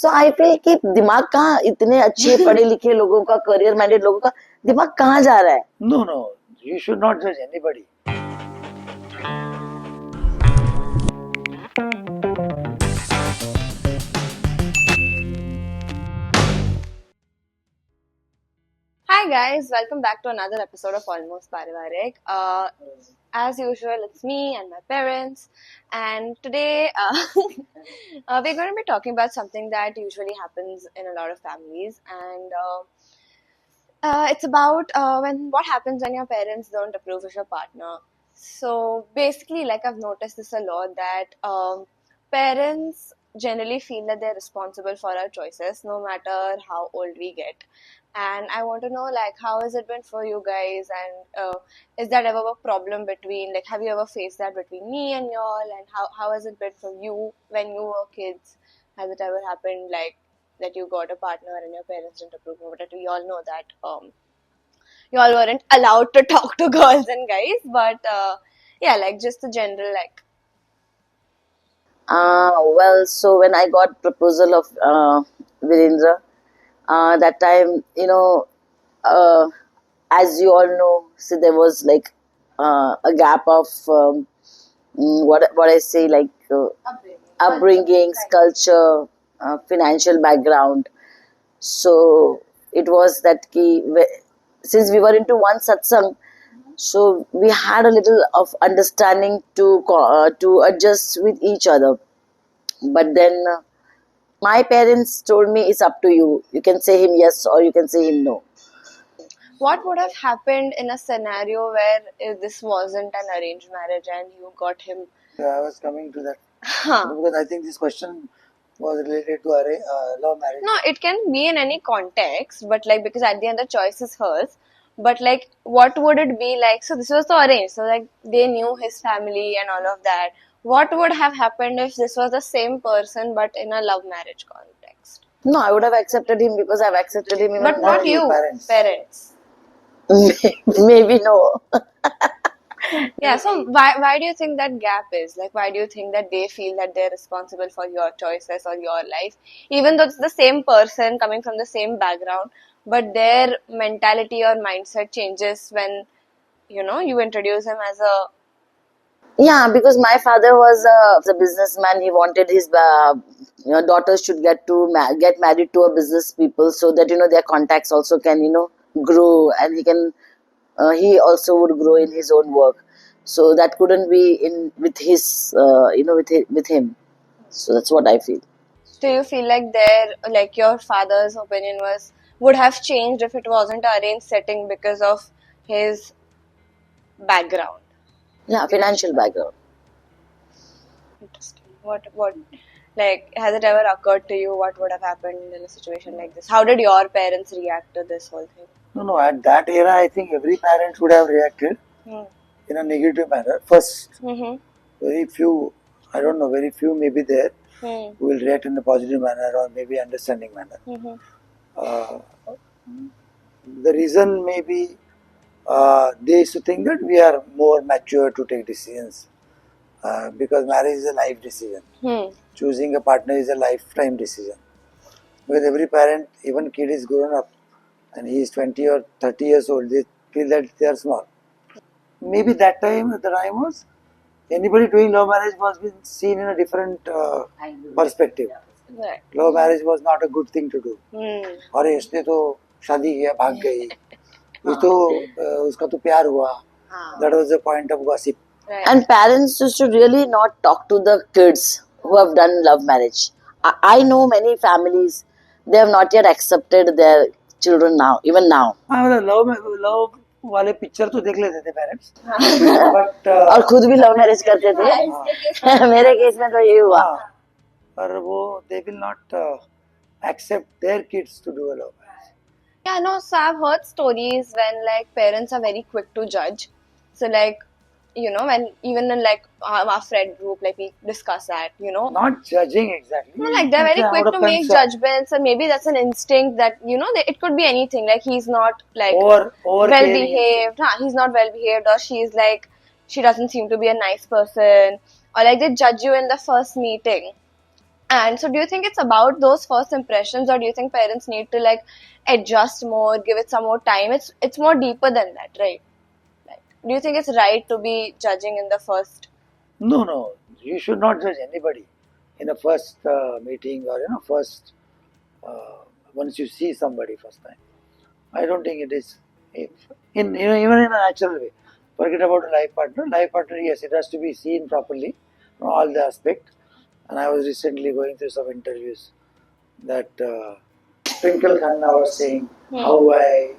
So I feel कि दिमाग कहाँ इतने अच्छे पढ़े लिखे लोगों का, करियर माइंडेड लोगों का दिमाग कहाँ जा रहा है? No, you should not judge anybody. Hi guys, welcome back to another episode of Almost Parivarik. As usual, it's me and my parents, and today we're going to be talking about something that usually happens in a lot of families, and it's about when what happens when your parents don't approve of your partner. So basically, like I've noticed this a lot that parents generally feel that they're responsible for our choices, no matter how old we get. And I want to know, like, how has it been for you guys? And is that ever a problem between, like, have you ever faced that between me and y'all? And how has it been for you when you were kids? Has it ever happened, like, that you got a partner and your parents didn't approve of it? We all know that you all weren't allowed to talk to girls and guys, but yeah, like, just the general, like, Well, so when I got proposal of Virendra, that time, uh, as you all know, so there was like a gap of what I say, like upbringings, culture, financial background. So it was that since we were into one satsang, so we had a little of understanding to adjust with each other. But then my parents told me it's up to you. You can say him yes or you can say him no. what would have happened in a scenario where this wasn't an arranged marriage and you got him? Yeah, I was coming to that Huh. because I think this question was related to love marriage. No, it can be in any context, but like because at the end the choice is hers. But like, what would it be like? So this was the arranged. So like they knew his family and all of that. What would have happened if this was the same person but in a love marriage context? No, I would have accepted him because I've accepted him even But not you, Parents. maybe no. Yeah, so why do you think that gap is? Like, why do you think that they feel that they're responsible for your choices or your life? Even though it's the same person coming from the same background, but their mentality or mindset changes when, you introduce him as a... Yeah, because my father was a businessman. He wanted his daughters should get married to a business people so that their contacts also can grow, and he also would grow in his own work. So that couldn't be in with his with him. So that's what I feel. Do you feel like your father's opinion would have changed if it wasn't an arranged setting because of his background? Yeah, financial background. Interesting. What like has it ever occurred to you what would have happened in a situation like this? How did your parents react to this whole thing? No, at that era, I think every parent would have reacted in a negative manner. First, Mm-hmm. very few, I don't know, very few may be there who will react in a positive manner or maybe understanding manner. Mm-hmm. The reason may be they used to think that we are more mature to take decisions because marriage is a life decision. Choosing a partner is a lifetime decision. Because every parent, even kid is grown up and he is 20 or 30 years old, they feel that they are small. Maybe that time, the time was, anybody doing love marriage was been seen in a different perspective. Right. Love marriage was not a good thing to do. अरे इसने तो शादी किया भाग गई ये तो उसका तो प्यार हुआ. That was the point of gossip. Right. And parents used to really not talk to the kids who have done love marriage. I know many families, they have not yet accepted their children now, even now. हाँ मतलब love वाले picture तो देख लेते थे parents but और खुद भी लव मैरिज करते थे. मेरे केस में तो ये हुआ. पर वो they will not accept their kids to do a love marriage. Yeah, no, so I've heard stories when like parents are very quick to judge. So like, when even in like our friend group, like we discuss that, Not judging exactly. No, like they're very quick to make judgments, and maybe that's an instinct that it could be anything. Like he's not like Over well behaved. He's not well behaved, or she's like she doesn't seem to be a nice person, or like they judge you in the first meeting. And so do you think it's about those first impressions, or do you think parents need to like adjust more, give it some more time? It's more deeper than that, right? Like, do you think it's right to be judging in the first? No, no, you should not judge anybody in a first meeting or first once you see somebody first time. I don't think it is in even in a natural way. Forget about a life partner. Life partner, yes, it has to be seen properly from all the aspects. And I was recently going through some interviews that Twinkle Khanna was saying how I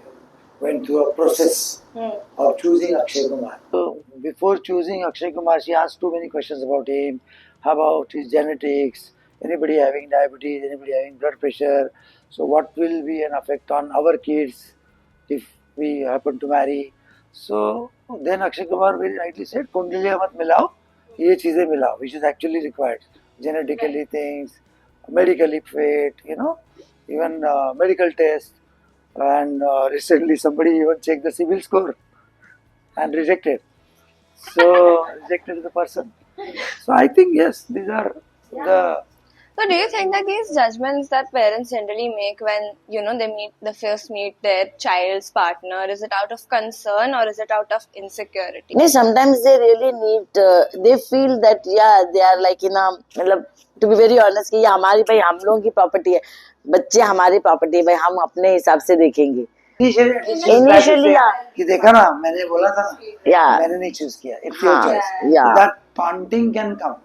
went through a process of choosing Akshay Kumar. So before choosing Akshay Kumar, she asked too many questions about him, how about his genetics, anybody having diabetes, anybody having blood pressure. So what will be an effect on our kids if we happen to marry? So then Akshay Kumar very rightly said, कुंडलियाँ मत मिलाओ, ये चीजें मिलाओ, which is actually required. Genetically things, medically fit, even medical tests. And recently somebody even checked the civil score and rejected. So rejected the person. So I think yes, these are the. So do you think that these judgments that parents generally make when they first meet their child's partner, is it out of concern or is it out of insecurity? No, sometimes they really need. They feel that they are like in a. मतलब to be very honest कि ये हमारी भाई हम लोगों की property है, बच्चे हमारी प्रॉपर्टी है भाई, हम अपने हिसाब से देखेंगे. Initially, कि देखा ना मैंने बोला था ना, मैंने नहीं choose किया. It's your choice. So that taunting can come.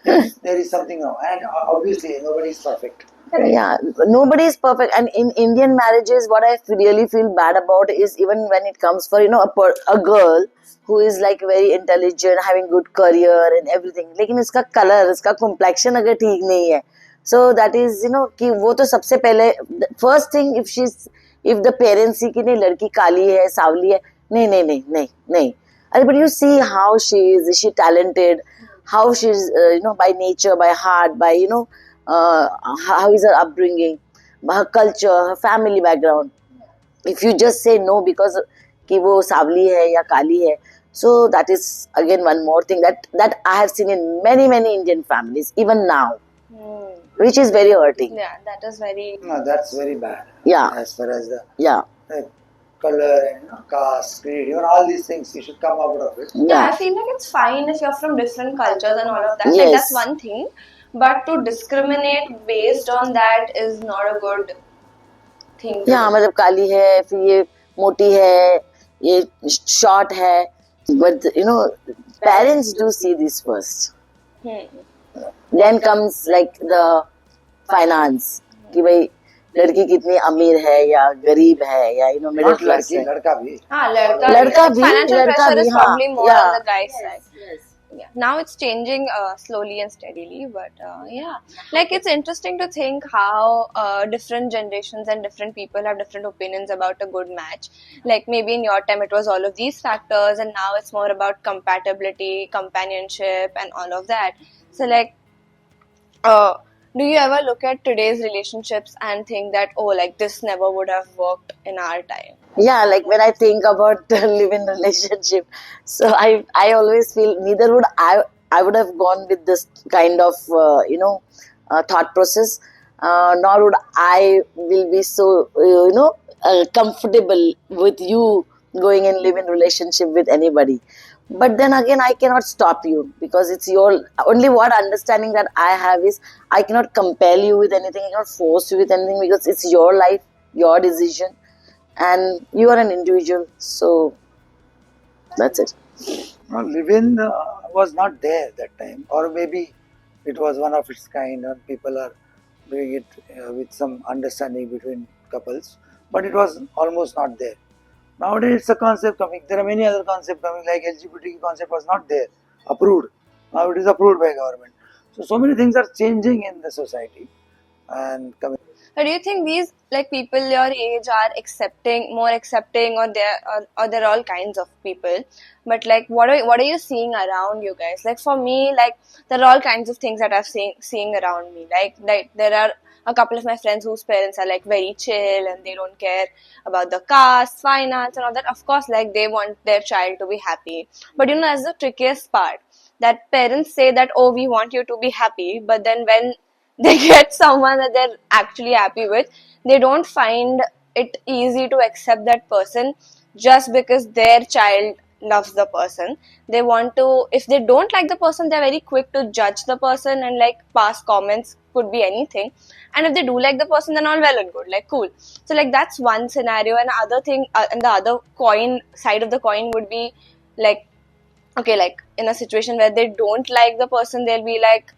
There is something wrong, and obviously nobody is perfect. Yeah, nobody is perfect, and in Indian marriages, what I really feel bad about is even when it comes for a girl who is like very intelligent, having good career and everything, लेकिन उसका color, उसका complexion अगर ठीक नहीं है, so that is कि वो तो सबसे पहले first thing if the parents see कि नहीं लड़की काली है, सावली है, नहीं नहीं नहीं नहीं नहीं, अरे but you see how she is she talented, how she is by nature, by heart, by how is her upbringing, her culture, her family background. If you just say no because कि वो सावली है या काली है, so that is again one more thing that I have seen in many Indian families even now, which is very hurting. Yeah, that is very. No, that's very bad. Yeah. As far as the Yeah. color and caste, creed, even all these things, you should come out of it. Yeah, I feel like it's fine if you're from different cultures and all of that. Like Yes. that's one thing. But to discriminate based on that is not a good thing. Yeah, मतलब काली है, फिर ये मोटी है, ये short है, but parents do see this first. Then comes like the finance, कि भाई लड़की कितनी अमीर है या गरीब है या मिडिल क्लास है. लड़का भी. लड़का भी. Financial pressure is हाँ, probably more yeah. on the guy's side. Yeah. Now it's changing slowly and steadily, but yeah, like it's interesting to think how different generations and different people have different opinions about a good match. Like maybe in your time it was all of these factors, and now it's more about compatibility, companionship, and all of that. So like, do you ever look at today's relationships and think that like this never would have worked in our time? Yeah, like when I think about live-in relationship, so I always feel neither would I would have gone with this kind of thought process, nor would I will be so comfortable with you going and live in relationship with anybody. But then again, I cannot stop you because it's your only what understanding that I have is I cannot compel you with anything, I cannot force you with anything because it's your life, your decision. And you are an individual, so that's it. No, live-in was not there that time, or maybe it was one of its kind, and people are doing it with some understanding between couples, but it was almost not there. Nowadays, it's a concept coming. There are many other concepts coming, like LGBT concept was not there, approved. Now it is approved by government. So many things are changing in the society and coming. But do you think these like people your age are more accepting, or there are all kinds of people? But like, what are you seeing around you guys? Like for me, like there are all kinds of things that I'm seeing around me. Like there are a couple of my friends whose parents are like very chill and they don't care about the caste, finance, and all that. Of course, like they want their child to be happy. But that's the trickiest part. That parents say that we want you to be happy, but then when they get someone that they're actually happy with, they don't find it easy to accept that person just because their child loves the person. They want to, if they don't like the person, they're very quick to judge the person and like pass comments, could be anything. And if they do like the person, then all well and good, like cool. So like that's one scenario. And other thing, and the other coin side of the coin would be like, okay, like in a situation where they don't like the person, they'll be like,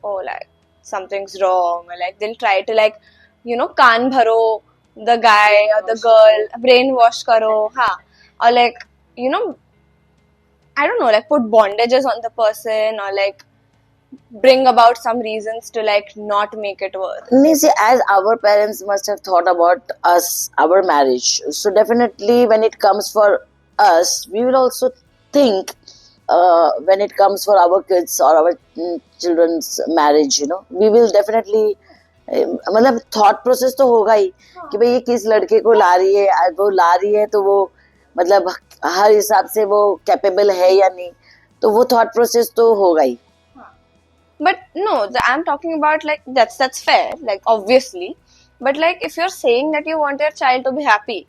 oh, like something's wrong, or like they'll try to like, kaan bharo the guy or the girl, brainwash karo, or like, I don't know, like put bondages on the person, or like bring about some reasons to like not make it work. See, as our parents must have thought about us, our marriage. So definitely, when it comes for us, we will also think when it comes for our kids or our children's marriage. We will definitely मतलब thought process तो होगा ही कि भाई ये किस लड़के को ला रही है, वो ला रही है तो वो मतलब हर हिसाब से वो कैपेबल है या नहीं, तो वो थॉट प्रोसेस तो होगा ही. But no, I'm talking about like that's fair, like obviously. But like if you're saying that you want your child to be happy,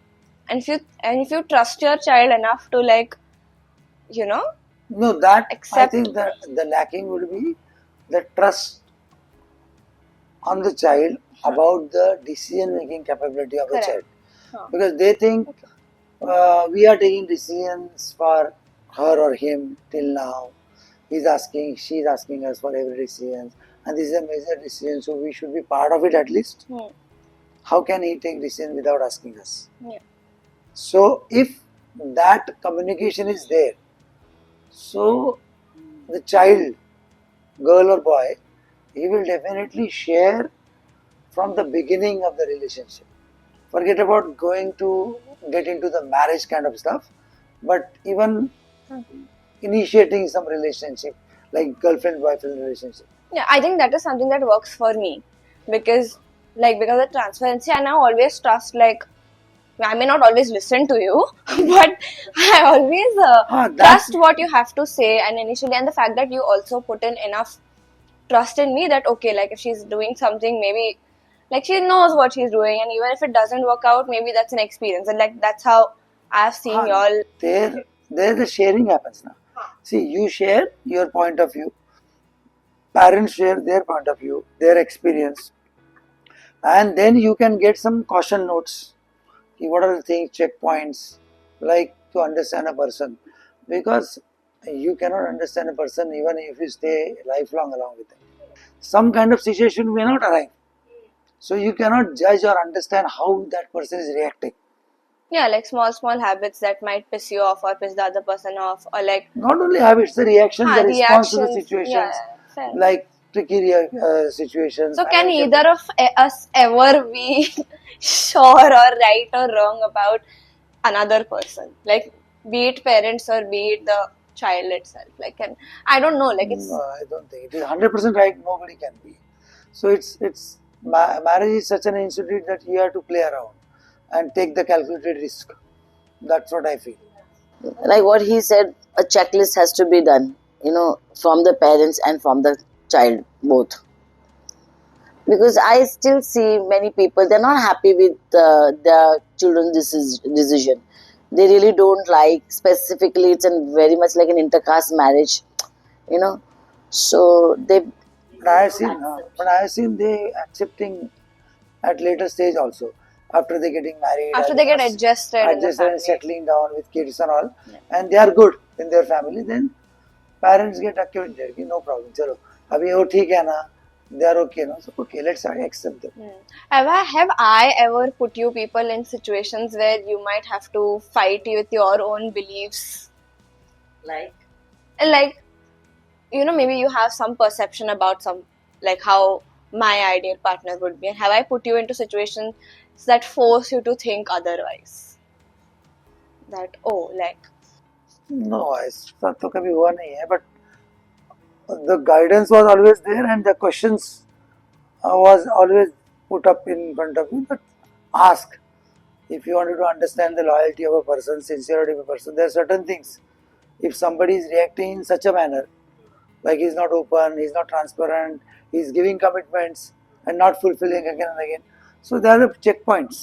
and if you trust your child enough to like, No, that accept. I think that the lacking would be the trust on the child about the decision making capability of the child, because they think we are taking decisions for her or him till now. She's asking us for every decision, and this is a major decision, so we should be part of it at least. How can he take decision without asking us? So if that communication is there, so the child, girl or boy, he will definitely share from the beginning of the relationship. Forget about going to get into the marriage kind of stuff, but even initiating some relationship like girlfriend-boyfriend relationship. Yeah, I think that is something that works for me because of transparency, and I always trust. Like, I may not always listen to you, but I always trust what you have to say. And initially, and the fact that you also put in enough trust in me that okay, like if she's doing something, maybe like she knows what she's doing, and even if it doesn't work out, maybe that's an experience, and like that's how I've seen y'all. There the sharing happens now. See, you share your point of view, parents share their point of view, their experience, and then you can get some caution notes. What are the things, checkpoints, like to understand a person, because you cannot understand a person even if you stay lifelong along with them. Some kind of situation may not arrive, so you cannot judge or understand how that person is reacting. Yeah, like small habits that might piss you off or piss the other person off, or like not only habits, the reactions, the response to the situations, like tricky situations. So can either of us ever be sure or right or wrong about another person, like be it parents or be it the child itself? Like, and I don't know, like it's. No, I don't think it is 100% right. Nobody can be. So it's marriage is such an institute that you have to play around and take the calculated risk. That's what I feel. Like what he said, a checklist has to be done, from the parents and from the child, both. Because I still see many people, they're not happy with their children's decision. They really don't like, specifically it's very much like an intercaste marriage, so they... But I have seen they accepting at later stage also. After they getting married, after they get adjusted and settling down with kids and all, and they are good in their family, then parents get acquainted. No problem. Chalo, abhi wo theek hai na, they are okay. No? So okay, let's accept them. Have I ever put you people in situations where you might have to fight with your own beliefs? Like, maybe you have some perception about like how my ideal partner would be. And have I put you into situations that force you to think otherwise? That, No, ऐसा तो कभी हुआ नहीं है, but the guidance was always there and the questions was always put up in front of you. But ask if you wanted to understand the loyalty of a person, sincerity of a person. There are certain things. If somebody is reacting in such a manner, like he's not open, he's not transparent, he's giving commitments, and not fulfilling again and again. So there are the checkpoints.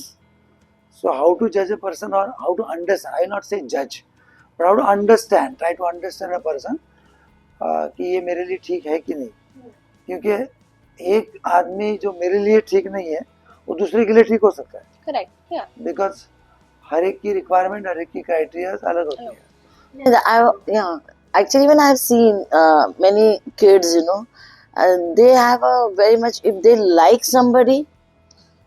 So how to judge a person or how to understand, I will not say judge, but how to understand, try to understand a person कि ये मेरे लिए ठीक है कि नहीं, क्योंकि एक आदमी जो मेरे लिए ठीक नहीं है वो दूसरे के लिए ठीक हो सकता है. Correct. Yeah. बिकॉज हर एक की रिक्वायरमेंट, हर एक की क्राइटेरिया अलग होती है. Yeah, actually, when I have seen many kids, they have a very much, if they like somebody,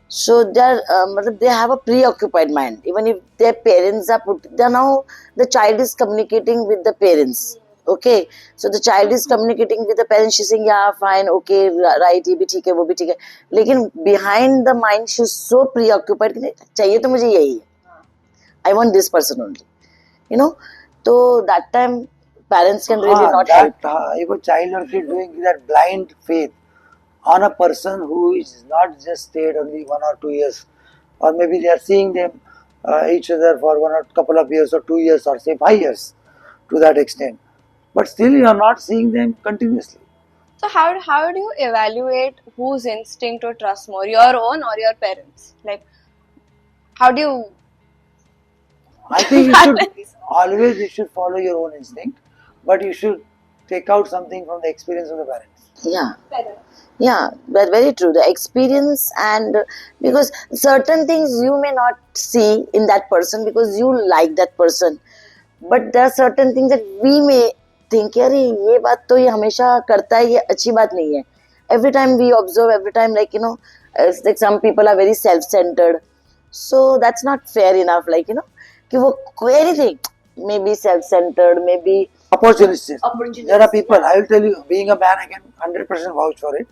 so they have a preoccupied mind. Even if their parents are now the child is communicating with the parents. Okay, so the child is communicating with the parents. She's saying, yeah, fine, okay, right, ये भी ठीक है, वो भी ठीक है. लेकिन behind the mind, she's so preoccupied कि चाहिए तो मुझे यही है. I want this person only. So that time parents can really not help. If a child or kid doing that blind faith on a person who is not just stayed only 1 or 2 years, or maybe they are seeing them each other for 1 or couple of years or 2 years or say 5 years to that extent, but still you are not seeing them continuously. So how do you evaluate whose instinct to trust more, your own or your parents? Like, how do you? I think you should follow your own instinct, but you should take out something from the experience of the parents. Yeah, but very true. The experience, and because certain things you may not see in that person because you like that person, but there are certain things that we may think, अरे ये बात तो ये हमेशा करता है, ये अच्छी बात नहीं है. Every time we observe, every time like like some people are very self-centered, so that's not fair enough. Like कि वो anything, maybe self-centered, maybe opportunists. There are people, I will tell you, being a man, I can 100% vouch for it.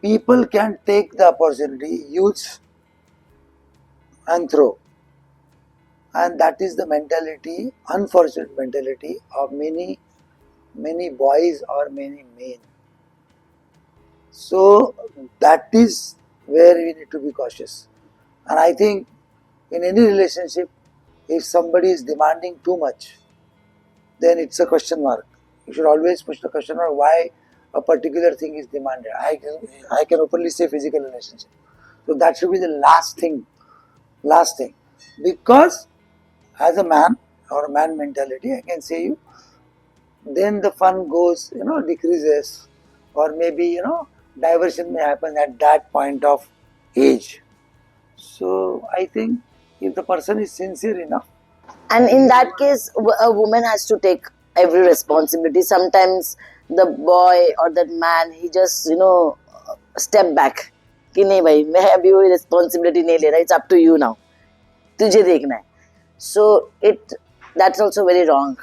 People can take the opportunity, use and throw. And that is the mentality, unfortunate mentality of many boys or many men. So that is where we need to be cautious. And I think in any relationship, if somebody is demanding too much, then it's a question mark. You should always push the question mark why a particular thing is demanded. I can openly say physical relationship. So that should be the last thing. Because as a man or a man mentality, I can say you, then the fun goes, decreases, or maybe, diversion may happen at that point of age. So I think if the person is sincere enough, and in that case a woman has to take every responsibility. Sometimes the boy or that man, he just step back कि नहीं भाई मैं अभी वो responsibility नहीं ले रहा, it's up to you now, तुझे देखना है. So that's also very wrong.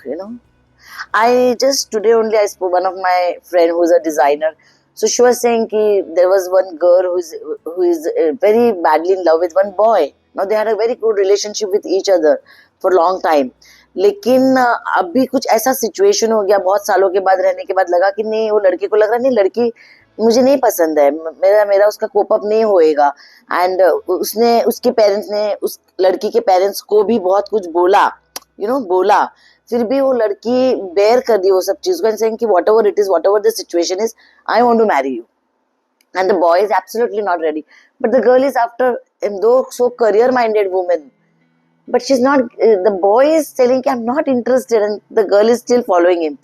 I just today only I spoke one of my friend who's a designer. So she was saying that there was one girl who is very badly in love with one boy. Now they had a very good relationship with each other for long time. लेकिन अभी कुछ ऐसा situation हो गया, बहुत सालों के बाद रहने के बाद लगा कि नहीं, वो लड़के को लग रहा नहीं, लड़की मुझे नहीं पसंद है, मेरा उसका कोप अप नहीं होएगा. एंड उसके पेरेंट्स ने उस लड़की के पेरेंट्स को भी बहुत कुछ बोला, बोला, फिर भी वो लड़की बेयर कर दी वो सब चीज को, एंड सेइंग कि whatever it is, whatever the situation is, I want to marry you. And the boy is absolutely not ready. But the girl is after, though so career minded woman, but she's not, the boy is telling कि I'm not interested, and the girl is still following him.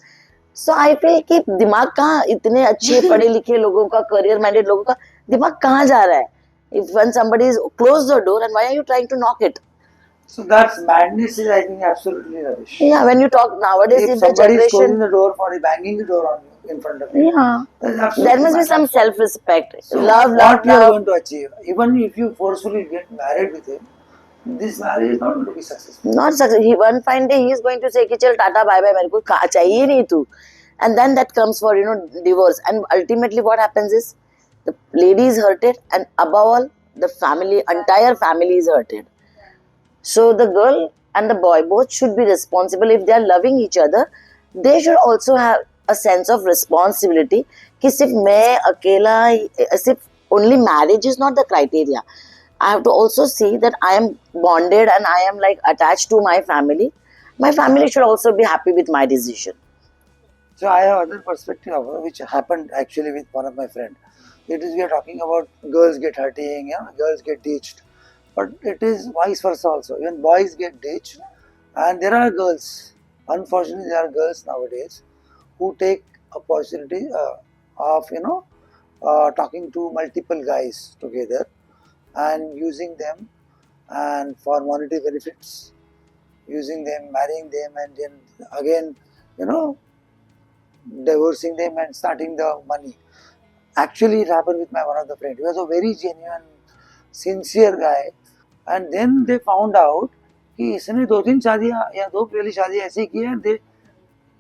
So I feel कि दिमाग कहाँ, इतने अच्छे पढ़े लिखे लोगों का, career minded लोगों का दिमाग कहाँ जा रहा है? If when somebody is close the door, and why are you trying to knock it? So that's madness is, I think, absolutely rubbish. Yeah, when you talk nowadays, if somebody is closing the door for you, banging the door on you in front of you, there must be some self-respect. So love. What you are going to achieve, even if you forcefully get married with him, this marriage is not going to be successful. Not successful. One fine day he is going to say कि चल tata bye bye, मेरे को चाहिए नहीं तू, and then that comes for divorce, and ultimately what happens is the lady is hurted, and above all the family, entire family is hurted. So the girl and the boy both should be responsible. If they are loving each other, they should also have a sense of responsibility कि सिर्फ मैं अकेला, सिर्फ only marriage is not the criteria. I have to also see that I am bonded and I am like attached to my family. My family should also be happy with my decision. So I have other perspective which happened actually with one of my friends. It is we are talking about girls get hurting, girls get ditched, but it is vice versa also. Even boys get ditched, and there are girls. Unfortunately, there are girls nowadays who take opportunity of talking to multiple guys together and using them and for monetary benefits, using them, marrying them, and then again, you know, divorcing them and starting the money. Actually, it happened with my one of the friends. He was a very genuine, sincere guy, and then they found out कि इसने दो तीन शादियाँ या दो पहली शादी ऐसी की है. They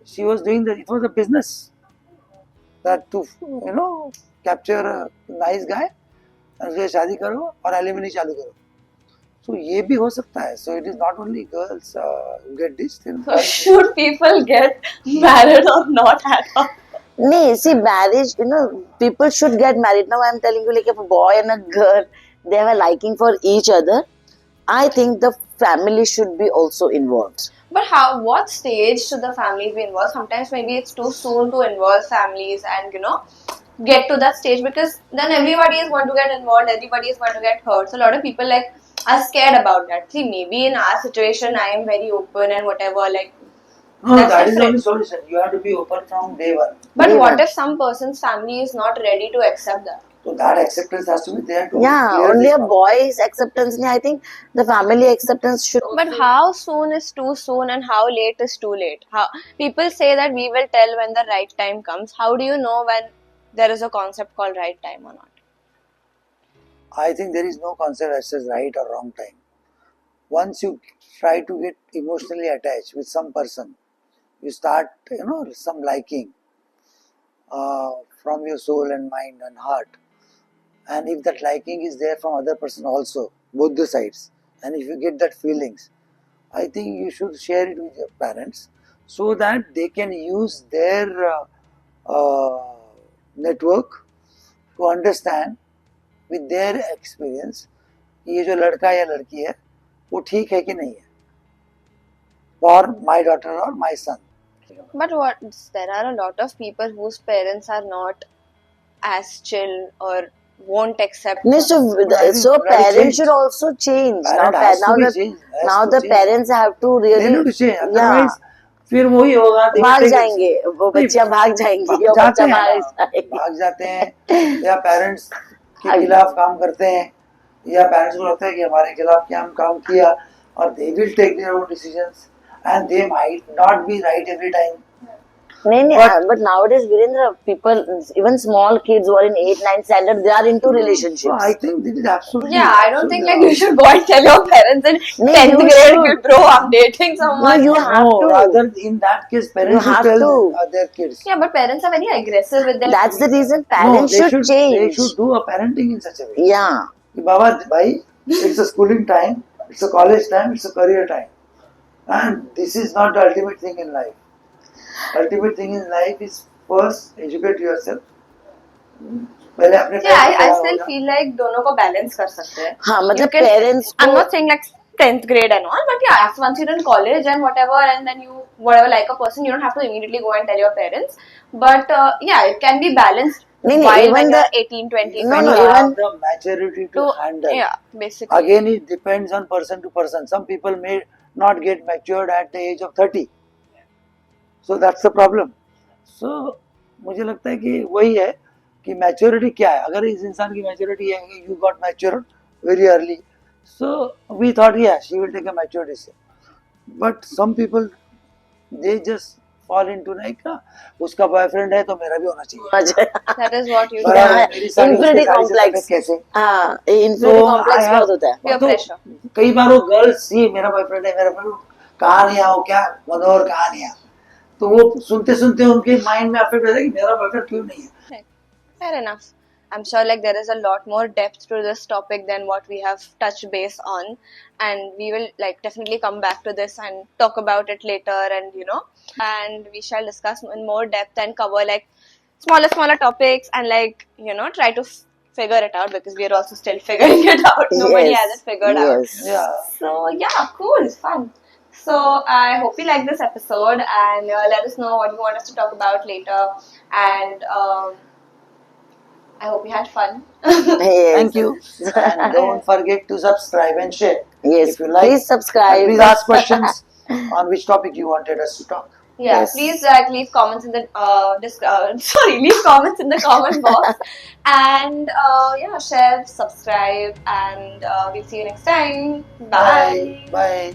she was doing it was a business that to capture a nice guy and उससे शादी करो और एलिमनी चालू करो. So ये भी हो सकता है. So it is not only girls who get this thing. So should people get married or not at all? No, see, marriage, people should get married. Now I'm telling you, like if a boy and a girl, they have a liking for each other, I think the family should be also involved. But what stage should the families be involved? Sometimes maybe it's too soon to involve families and, get to that stage, because then everybody is going to get involved, everybody is going to get hurt. So a lot of people are scared about that. See, maybe in our situation, I am very open and whatever, No, that is the only solution. You have to be open from day one. But what if some person's family is not ready to accept that? So that acceptance has to be there too. Yeah, only a boy's acceptance. I think the family acceptance should. But how soon is too soon and how late is too late? How people say that we will tell when the right time comes. How do you know when there is a concept called right time or not? I think there is no concept that says right or wrong time. Once you try to get emotionally attached with some person, you start, some liking from your soul and mind and heart. And if that liking is there from other person also, both the sides, and if you get that feelings, I think you should share it with your parents so that they can use their network to understand with their experience कि ये जो लड़का या लड़की है वो ठीक है कि नहीं है for my daughter or my son. But there are a lot of people whose parents are not as chill or won't accept. No, so parents should also change. Now the parents have to really. They need to change. Otherwise, फिर वही होगा. भाग जाएंगे वो बच्चियाँ भाग जाएंगी वो बच्चा भाग जाते हैं या पेरेंट्स के खिलाफ काम करते हैं या पेरेंट्स को लगता है कि हमारे खिलाफ क्या हम काम किया और they will take their own decisions and they might not be right every time. But nowadays, Virendra, people, even small kids who are in 8, 9 standard, they are into relationships. No, I think this is absolutely. Yeah, I don't think you should go and tell your parents in 10th grade, bro, I'm dating someone. No, you have to. Rather, in that case, parents should tell their kids. Yeah, but parents are very aggressive with them. That's the reason parents should change. They should do a parenting in such a way. Yeah. Baba, bhai, it's a schooling time, it's a college time, it's a career time. And this is not the ultimate thing in life. Ultimate thing in life is first educate yourself. पहले अपने I still feel like दोनों को balance कर सकते हैं. हाँ मतलब parents को. I'm not saying 10th grade and all, but yeah, once you're in college and whatever, and then you like a person, you don't have to immediately go and tell your parents. But yeah, it can be balanced. While when you're 18, 20, even the maturity to handle. Yeah, basically. Again, it depends on person to person. Some people may not get matured at the age of 30. So that's the problem. So मुझे लगता है कि वही है कि maturity क्या है. अगर इस इंसान की maturity है कि you got matured very early, so we thought yeah she will take a mature decision. But some people they just fall into like उसका boyfriend है तो मेरा भी होना चाहिए. That is what you do. Infinity complex. कैसे? हाँ, infinity complex बहुत होता है. Peer pressure. कई बार वो girls ये मेरा boyfriend है मेरा boyfriend कहाँ नहीं आओ क्या मनोहर कहाँ नहीं आ तो वो सुनते सुनते उनके माइंड में अफेक्ट होता है कि मेरा बॉयफ्रेंड क्यों नहीं है. Fair enough. I'm sure there is a lot more depth to this topic than what we have touched base on, and we will definitely come back to this and talk about it later, and we shall discuss in more depth and cover smaller topics and try to figure it out, because we are also still figuring it out. Nobody has it figured out. Yeah. So yeah, cool, fun. So I hope you like this episode, and let us know what you want us to talk about later. And I hope you had fun. Yes. Thank you. And don't forget to subscribe and share. Yes. If you like, Please subscribe. and please ask questions on which topic you wanted us to talk. Yeah, Yes. please leave comments in the leave comments in the comment box, and yeah, share, subscribe, and we'll see you next time. Bye. Bye. Bye.